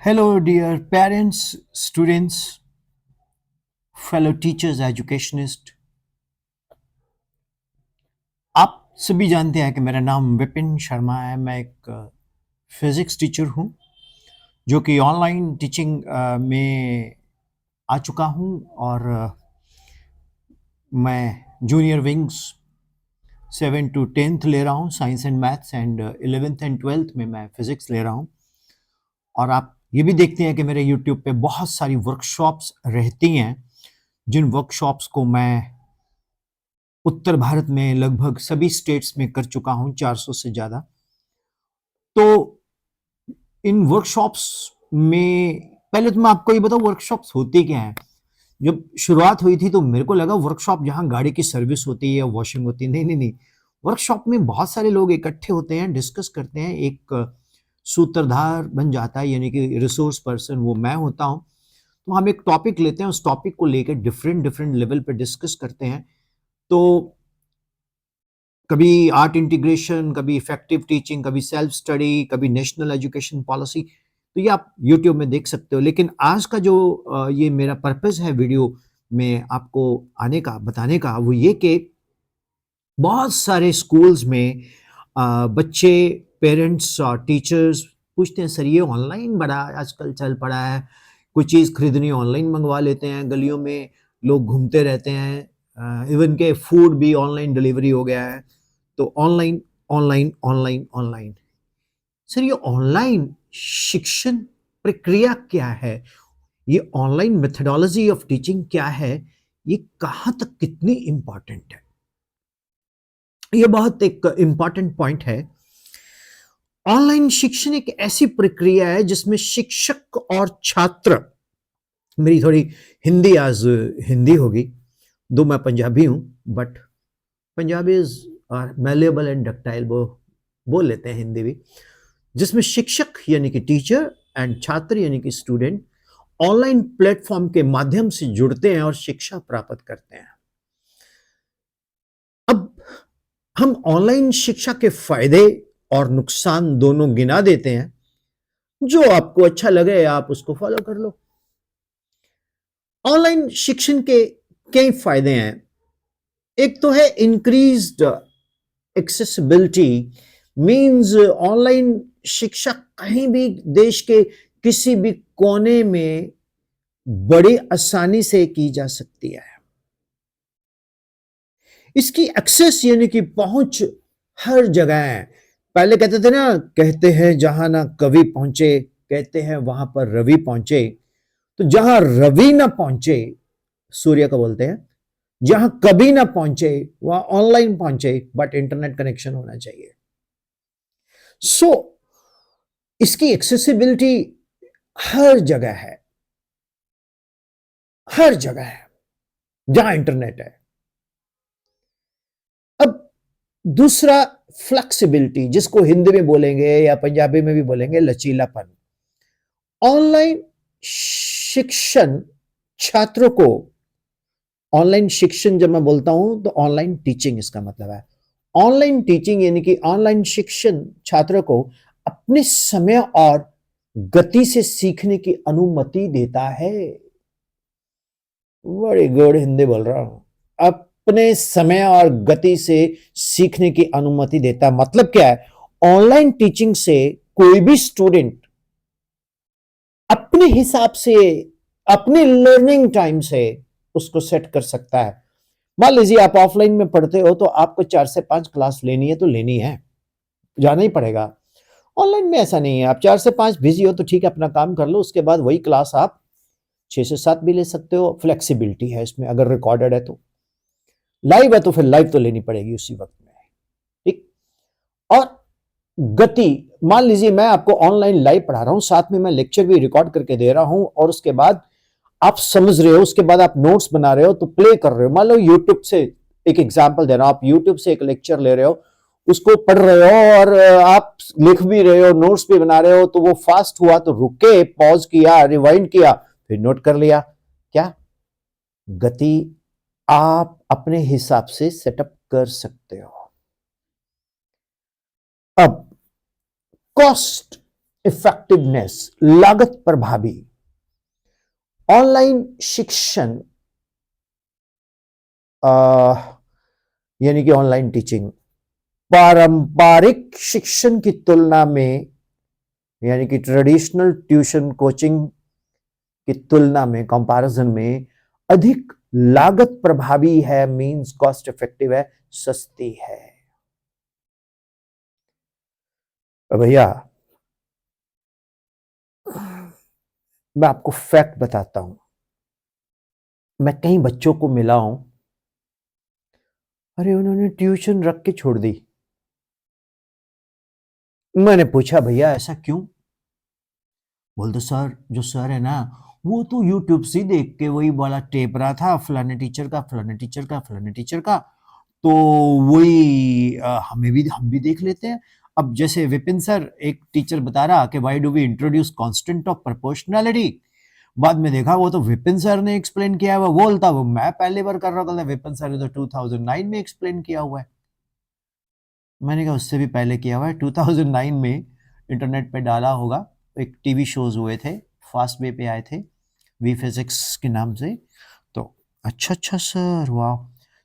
Hello, dear parents, students, fellow teachers, educationists. आप सभी जानते हैं कि मेरा नाम विपिन शर्मा है। मैं एक फिज़िक्स टीचर हूँ जो कि ऑनलाइन टीचिंग में आ चुका हूँ और मैं जूनियर विंग्स 7 to 10th ले रहा हूँ, science and maths, and 11th and 12th में मैं फिज़िक्स ले रहा हूँ। और आप ये भी देखते हैं कि मेरे यूट्यूब पे बहुत सारी वर्कशॉप्स रहती हैं, जिन वर्कशॉप्स को मैं उत्तर भारत में लगभग सभी स्टेट्स में कर चुका हूँ, 400 से ज़्यादा। तो इन वर्कशॉप्स में पहले तो मैं आपको ये बताऊँ वर्कशॉप्स होती क्या हैं। जब शुरुआत हुई थी तो मेरे को लगा वर्कशॉप जहाँ गाड़ी की सर्विस होती है, वॉशिंग होती है। नहीं, नहीं, नहीं। वर्कशॉप में बहुत सारे लोग इकट्ठे होते हैं, डिस्कस करते हैं, एक सूत्रधार बन जाता है, यानी कि रिसोर्स पर्सन वो मैं होता हूँ। तो हम एक टॉपिक लेते हैं, उस टॉपिक को लेकर डिफरेंट डिफरेंट लेवल पे डिस्कस करते हैं। तो कभी आर्ट इंटीग्रेशन, कभी इफेक्टिव टीचिंग, कभी सेल्फ स्टडी, कभी नेशनल एजुकेशन पॉलिसी। तो ये आप यूट्यूब में देख सकते हो। लेकिन आज का जो ये मेरा पर्पस है वीडियो में आपको आने का, बताने का, वो ये कि बहुत सारे स्कूल्स में बच्चे, पेरेंट्स और टीचर्स पूछते हैं, सर ये ऑनलाइन बड़ा आजकल चल पड़ा है, कोई चीज़ खरीदनी ऑनलाइन मंगवा लेते हैं, गलियों में लोग घूमते रहते हैं, इवन के फूड भी ऑनलाइन डिलीवरी हो गया है। तो online, online, online, online. Sir ये ऑनलाइन शिक्षण प्रक्रिया क्या है? ये ऑनलाइन मेथोडोलॉजी ऑफ टीचिंग क्या है? ये कहाँ तक कितनी इंपॉर्टेंट है? ये बहुत एक इंपॉर्टेंट पॉइंट है। ऑनलाइन शिक्षण एक ऐसी प्रक्रिया है जिसमें शिक्षक और छात्र, मेरी थोड़ी हिंदी आज हिंदी होगी, दो मैं पंजाबी हूं, but Punjabis are malleable and ductile, वो बोल लेते हैं हिंदी भी। जिसमें शिक्षक यानी कि टीचर एंड छात्र यानी कि स्टूडेंट ऑनलाइन प्लेटफॉर्म के माध्यम से जुड़ते हैं और शिक्षा प्राप्त करते हैं। अब हम ऑनलाइन शिक्षा के फायदे और नुकसान दोनों गिना देते हैं। जो आपको अच्छा लगे आप उसको फॉलो कर लो। ऑनलाइन शिक्षण के कई फायदे हैं। एक तो है इंक्रीज्ड एक्सेसिबिलिटी, मींस ऑनलाइन शिक्षा कहीं भी देश के किसी भी कोने में बड़ी आसानी से की जा सकती है। इसकी एक्सेस यानी कि पहुंच हर जगह है। पहले कहते थे ना, कहते हैं जहां ना कवि पहुंचे, कहते हैं वहां पर रवि पहुंचे। तो जहां रवि ना पहुंचे, सूर्य को बोलते हैं, जहां कभी ना पहुंचे वहां ऑनलाइन पहुंचे, बट इंटरनेट कनेक्शन होना चाहिए। सो इसकी एक्सेसिबिलिटी हर जगह है, हर जगह है जहां इंटरनेट है। अब दूसरा, फ्लेक्सिबिलिटी, जिसको हिंदी में बोलेंगे या पंजाबी में भी बोलेंगे लचीलापन। ऑनलाइन शिक्षण छात्रों को, ऑनलाइन शिक्षण जब मैं बोलता हूं तो ऑनलाइन टीचिंग इसका मतलब है। ऑनलाइन टीचिंग यानी कि ऑनलाइन शिक्षण छात्रों को अपने समय और गति से सीखने की अनुमति देता है। बड़ी गुड हिंदी बोल रहा हूं। अपने समय और गति से सीखने की अनुमति देता है। मतलब क्या है? ऑनलाइन टीचिंग से कोई भी स्टूडेंट अपने हिसाब से, अपने लर्निंग टाइम से उसको सेट कर सकता है। मान लीजिए आप ऑफलाइन में पढ़ते हो तो आपको 4 से 5 क्लास लेनी है तो लेनी है, जाना ही पड़ेगा। ऑनलाइन में ऐसा नहीं है। आप 4 से 5 बिजी हो तो ठीक है, अपना काम कर लो, उसके बाद वही क्लास आप 6 से 7 भी ले सकते हो। फ्लेक्सिबिलिटी है इसमें। अगर रिकॉर्डेड है तो, लाइव है तो फिर लाइव तो लेनी पड़ेगी उसी वक्त में, ठीक। और गति, मान लीजिए मैं आपको ऑनलाइन लाइव पढ़ा रहा हूं, साथ में मैं लेक्चर भी रिकॉर्ड करके दे रहा हूं, और उसके बाद आप समझ रहे हो, उसके बाद आप नोट्स बना रहे हो, तो प्ले कर रहे हो। मान लो यूट्यूब से, एक एग्जांपल दे रहा हूं, आप यूट्यूब से एक लेक्चर ले रहे हो, उसको पढ़ रहे हो और आप लिख भी रहे हो, नोट्स भी बना रहे हो, तो वो फास्ट हुआ तो रुके, पॉज किया, रिवाइंड किया, फिर नोट कर लिया। क्या गति आप अपने हिसाब से सेटअप कर सकते हो। अब कॉस्ट, इफेक्टिवनेस, लागत प्रभावी। ऑनलाइन शिक्षण यानी कि ऑनलाइन टीचिंग पारंपरिक शिक्षण की तुलना में, यानी कि ट्रेडिशनल ट्यूशन कोचिंग की तुलना में, कंपैरिजन में अधिक लागत प्रभावी है, मींस कॉस्ट इफेक्टिव है, सस्ती है। भैया मैं आपको फैक्ट बताता हूं, मैं कई बच्चों को मिला हूं, अरे उन्होंने ट्यूशन रख के छोड़ दी। मैंने पूछा भैया ऐसा क्यों? बोलते सर, जो सर है ना वो तो यूट्यूब से देख के वही वाला टेप रहा था, फलाने टीचर का, फलाने टीचर का, फलाने टीचर का, तो वही हम भी देख लेते हैं। अब जैसे विपिन सर एक टीचर बता रहा कि why do we introduce constant of proportionality, बाद में देखा वो तो विपिन सर ने एक्सप्लेन किया हुआ, बोलता वो मैं पहली बार कर रहा था, विपिन सर ने तो 2009 में एक्सप्लेन किया हुआ है। मैंने कहा उससे भी पहले किया हुआ है, 2009 में इंटरनेट पे डाला होगा, एक टीवी शोज हुए थे, फास्ट वे पे आए थे, वी फिजिक्स के नाम से। तो अच्छा अच्छा सर, वाह।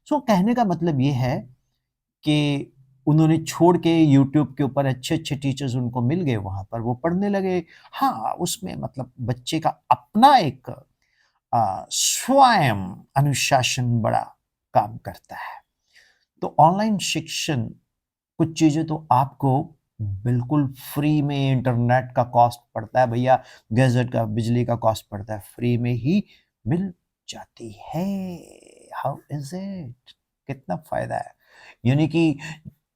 सो कहने का मतलब ये है कि उन्होंने छोड़ के यूट्यूब के ऊपर अच्छे अच्छे टीचर्स उनको मिल गए, वहां पर वो पढ़ने लगे। हाँ, उसमें मतलब बच्चे का अपना एक स्वयं अनुशासन बड़ा काम करता है। तो ऑनलाइन शिक्षण कुछ चीजें तो आपको बिल्कुल फ्री में, इंटरनेट का कॉस्ट पड़ता है भैया, गैजेट का, बिजली का कॉस्ट पड़ता है, फ्री में ही मिल जाती है। हाउ इज इट, कितना फायदा है। यानी कि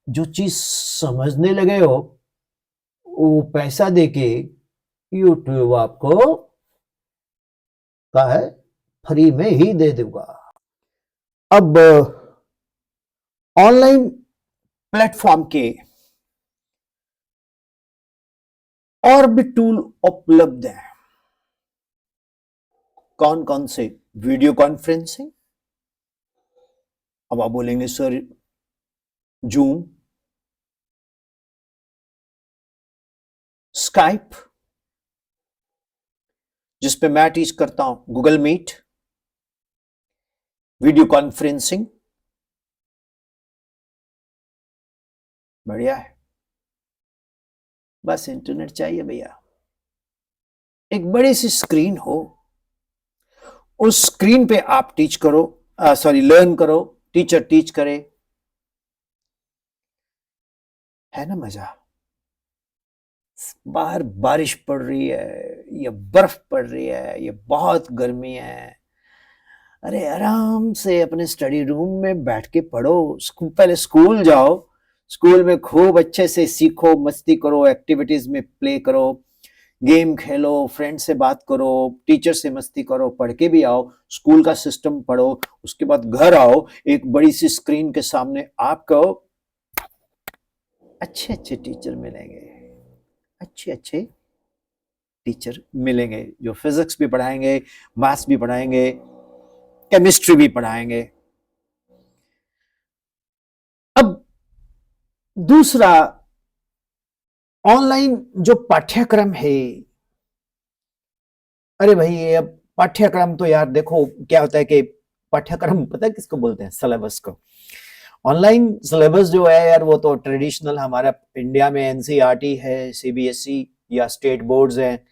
जो चीज समझने लगे हो वो पैसा देके यूट्यूब आपको का है फ्री में ही दे दूंगा। अब ऑनलाइन प्लेटफॉर्म के और भी टूल उपलब्ध हैं। कौन कौन से? वीडियो कॉन्फ्रेंसिंग, अब आप बोलेंगे सर जूम, स्काइप जिसपे मैं टीच करता हूं, गूगल मीट, वीडियो कॉन्फ्रेंसिंग, बढ़िया है। बस इंटरनेट चाहिए भैया, एक बड़ी सी स्क्रीन हो, उस स्क्रीन पे आप टीच करो, सॉरी लर्न करो, टीचर टीच करे, है ना मजा। बाहर बारिश पड़ रही है या बर्फ पड़ रही है या बहुत गर्मी है, अरे आराम से अपने स्टडी रूम में बैठ के पढ़ो। पहले स्कूल जाओ, स्कूल में खूब अच्छे से सीखो, मस्ती करो, एक्टिविटीज में प्ले करो, गेम खेलो, फ्रेंड से बात करो, टीचर से मस्ती करो, पढ़ के भी आओ, स्कूल का सिस्टम पढ़ो, उसके बाद घर आओ, एक बड़ी सी स्क्रीन के सामने आपको अच्छे अच्छे टीचर मिलेंगे, अच्छे अच्छे टीचर मिलेंगे जो फिजिक्स भी पढ़ाएंगे, मैथ्स भी पढ़ाएंगे, केमिस्ट्री भी पढ़ाएंगे। अब दूसरा, ऑनलाइन जो पाठ्यक्रम है, अरे भाई ये अब पाठ्यक्रम तो यार देखो क्या होता है कि पाठ्यक्रम पता है किसको बोलते हैं? सिलेबस को। ऑनलाइन सिलेबस जो है यार वो तो ट्रेडिशनल हमारा इंडिया में एनसीईआरटी है, सीबीएसई या स्टेट बोर्ड्स हैं।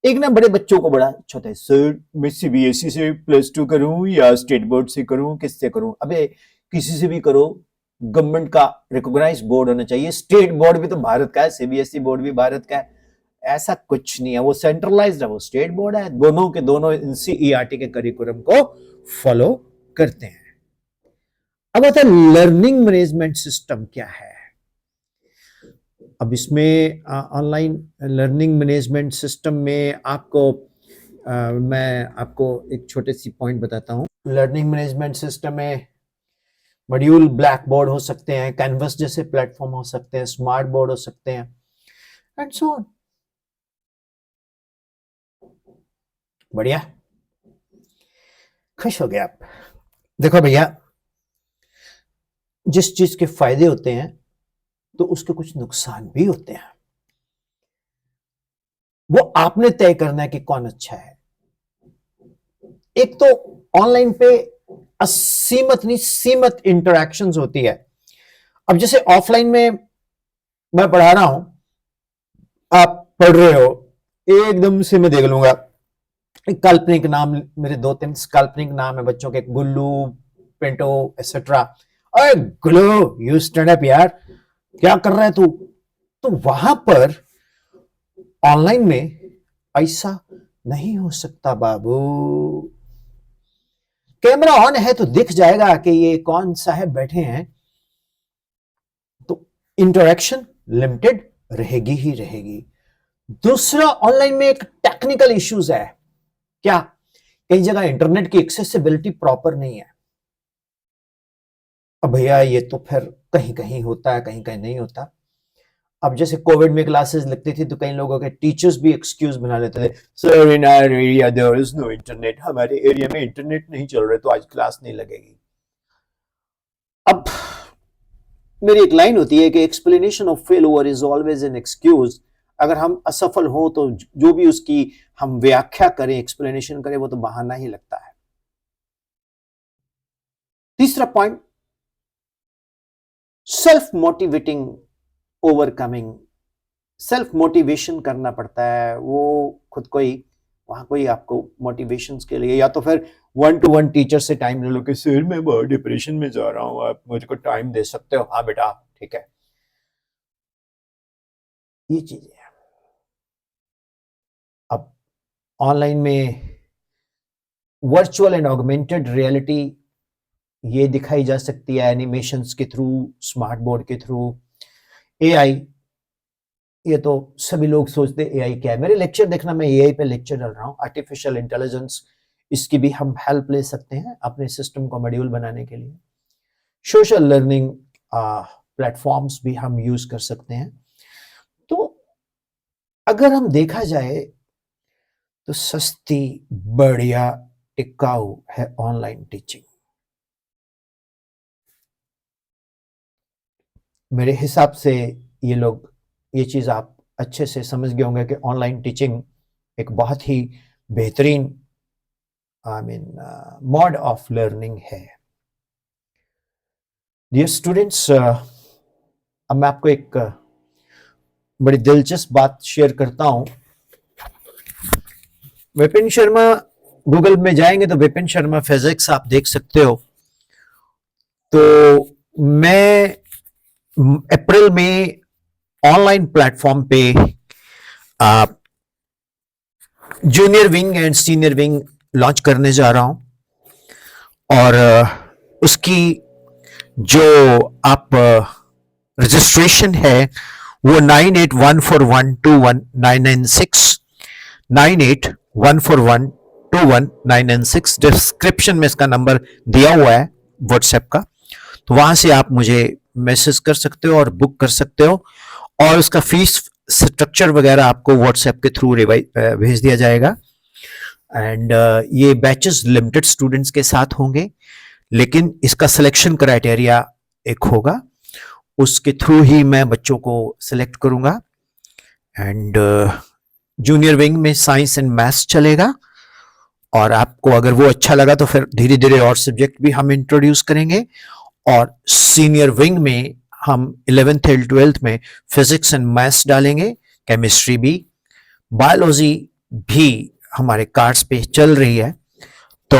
एक ना बड़े बच्चों को बड़ा अच्छा होता है, सर मैं सीबीएसई से +2 करूं या स्टेट बोर्ड से करूं, किससे करूं? अबे किसी से भी करो, गवर्नमेंट का रिकॉग्नाइज बोर्ड होना चाहिए। स्टेट बोर्ड भी तो भारत का है, सीबीएसई बोर्ड भी भारत का है, ऐसा कुछ नहीं है, वो सेंट्रलाइज्ड है, वो स्टेट बोर्ड है। दोनों के दोनों एनसीईआरटी के करिकुलम को फॉलो करते हैं। अब आता है लर्निंग मैनेजमेंट सिस्टम क्या है। अब इसमें ऑनलाइन लर्निंग मैनेजमेंट सिस्टम में आपको मैं आपको एक छोटे सी पॉइंट बताता हूं। लर्निंग मैनेजमेंट सिस्टम में मॉड्यूल ब्लैक बोर्ड हो सकते हैं, कैनवस जैसे प्लेटफॉर्म हो सकते हैं, स्मार्ट बोर्ड हो सकते हैं, एंड सो ऑन। बढ़िया, खुश हो गया आप। देखो भैया, जिस चीज के फायदे होते हैं तो उसके कुछ नुकसान भी होते हैं। वो आपने तय करना है कि कौन अच्छा है। एक तो ऑनलाइन पे असीमित नहीं सीमित इंटरेक्शंस होती है। अब जैसे ऑफलाइन में मैं पढ़ा रहा हूं, आप पढ़ रहे हो, एकदम से मैं देख लूंगा एक काल्पनिक नाम, मेरे दो तीन काल्पनिक नाम है बच्चों के, गुल्लू, पिंटो, एक्सेट्रा। अरे गुल्लू, यू स्टैंड अप यार, क्या कर रहा है तू? तो वहां पर ऑनलाइन में ऐसा नहीं हो सकता बाबू। कैमरा ऑन है तो दिख जाएगा कि ये कौन साहब बैठे हैं, तो इंटरेक्शन लिमिटेड रहेगी ही रहेगी। दूसरा, ऑनलाइन में एक टेक्निकल इश्यूज है। क्या? कई जगह इंटरनेट की एक्सेसिबिलिटी प्रॉपर नहीं है। अब भैया ये तो फिर कहीं कहीं होता है, कहीं कहीं नहीं होता। अब जैसे कोविड में क्लासेस लगती थी तो कई लोगों के टीचर्स भी एक्सक्यूज बना लेते थे, sir in our area there is no internet, हमारे एरिया में इंटरनेट नहीं चल रहा तो आज क्लास नहीं लगेगी। अब मेरी एक लाइन होती है कि explanation of fail over is always an excuse. अगर हम असफल हो तो जो भी उसकी हम व्याख्या करें, एक्सप्लेनेशन करें, वो तो बहाना ही लगता है। तीसरा point, self motivating overcoming. Self motivation करना पड़ता है, वो खुद को ही, वहां कोई आपको मोटिवेशन के लिए, या तो फिर 1-to-1 टीचर से टाइम ले लो कि सर मैं बहुत डिप्रेशन में जा रहा हूं, आप मुझको टाइम दे सकते हो? हाँ बेटा ठीक है। ये चीजें हैं। अब ऑनलाइन में वर्चुअल एंड ऑगमेंटेड रियलिटी ये दिखाई जा सकती है एनिमेशंस के थ्रू, स्मार्ट बोर्ड के थ्रू। एआई, ये तो सभी लोग सोचते एआई क्या है। मेरे लेक्चर देखना, मैं एआई पे लेक्चर डाल रहा हूँ, आर्टिफिशियल इंटेलिजेंस। इसकी भी हम हेल्प ले सकते हैं अपने सिस्टम को मॉड्यूल बनाने के लिए। सोशल लर्निंग प्लेटफॉर्म्स भी हम यूज कर सकते हैं। तो अगर हम देखा जाए तो सस्ती, बढ़िया, टिकाऊ है ऑनलाइन टीचिंग। मेरे हिसाब से ये लोग, ये चीज आप अच्छे से समझ गए होंगे कि ऑनलाइन टीचिंग एक बहुत ही बेहतरीन मोड ऑफ लर्निंग है। डियर स्टूडेंट्स, अब मैं आपको एक बड़ी दिलचस्प बात शेयर करता हूं। विपिन शर्मा, गूगल में जाएंगे तो विपिन शर्मा फिजिक्स आप देख सकते हो। तो मैं अप्रैल में ऑनलाइन प्लेटफॉर्म पे junior wing and senior wing launch करने जा रहा हूं। और उसकी जो आप रजिस्ट्रेशन है वो 9814121996, 9814121996, डिस्क्रिप्शन में इसका नंबर दिया हुआ है व्हाट्सएप का, तो वहां से आप मुझे मैसेज कर सकते हो और बुक कर सकते हो। और उसका फीस स्ट्रक्चर वगैरह आपको व्हाट्सएप के थ्रू भेज दिया जाएगा। एंड ये बैचेस लिमिटेड स्टूडेंट्स के साथ होंगे, लेकिन इसका सिलेक्शन क्राइटेरिया एक होगा, उसके थ्रू ही मैं बच्चों को सिलेक्ट करूंगा। एंड जूनियर विंग में साइंस एंड मैथ्स चलेगा, और आपको अगर वो अच्छा लगा तो फिर धीरे धीरे और सब्जेक्ट भी हम इंट्रोड्यूस करेंगे। और सीनियर विंग में हम 11th और 12th में फिजिक्स एंड मैथ्स डालेंगे, केमिस्ट्री भी, बायोलॉजी भी हमारे कार्ड्स पे चल रही है। तो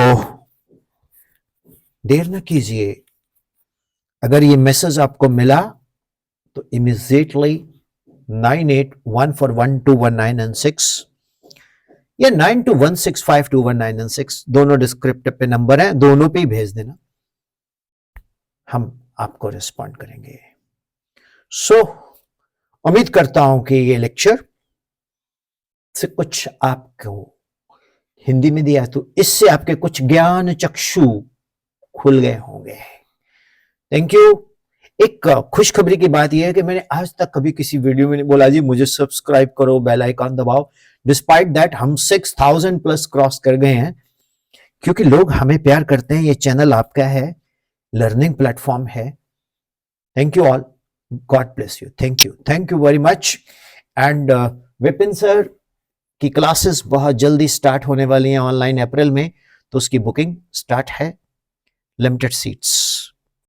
देर न कीजिए, अगर ये मैसेज आपको मिला तो इमीडिएटली 9814121996 या 9216521996 दोनों डिस्क्रिप्टिव पे नंबर है, दोनों पे ही भेज देना, हम आपको रिस्पॉन्ड करेंगे। सो उम्मीद करता हूं कि ये लेक्चर से कुछ आपको हिंदी में दिया तो इससे आपके कुछ ज्ञान चक्षु खुल गए होंगे। Thank you. एक खुशखबरी की बात यह है कि मैंने आज तक कभी किसी वीडियो में नहीं बोला जी मुझे सब्सक्राइब करो, बेल आइकॉन दबाओ। डिस्पाइट दैट हम 6000 प्लस क्रॉस कर गए हैं, क्योंकि लोग हमें प्यार करते हैं। ये चैनल आपका है, लर्निंग प्लेटफॉर्म है। Thank you all, God bless you, thank you very much. And Vipin sir, की क्लासेस बहुत जल्दी स्टार्ट होने वाली हैं ऑनलाइन अप्रैल में, तो उसकी बुकिंग स्टार्ट है, लिमिटेड सीट्स।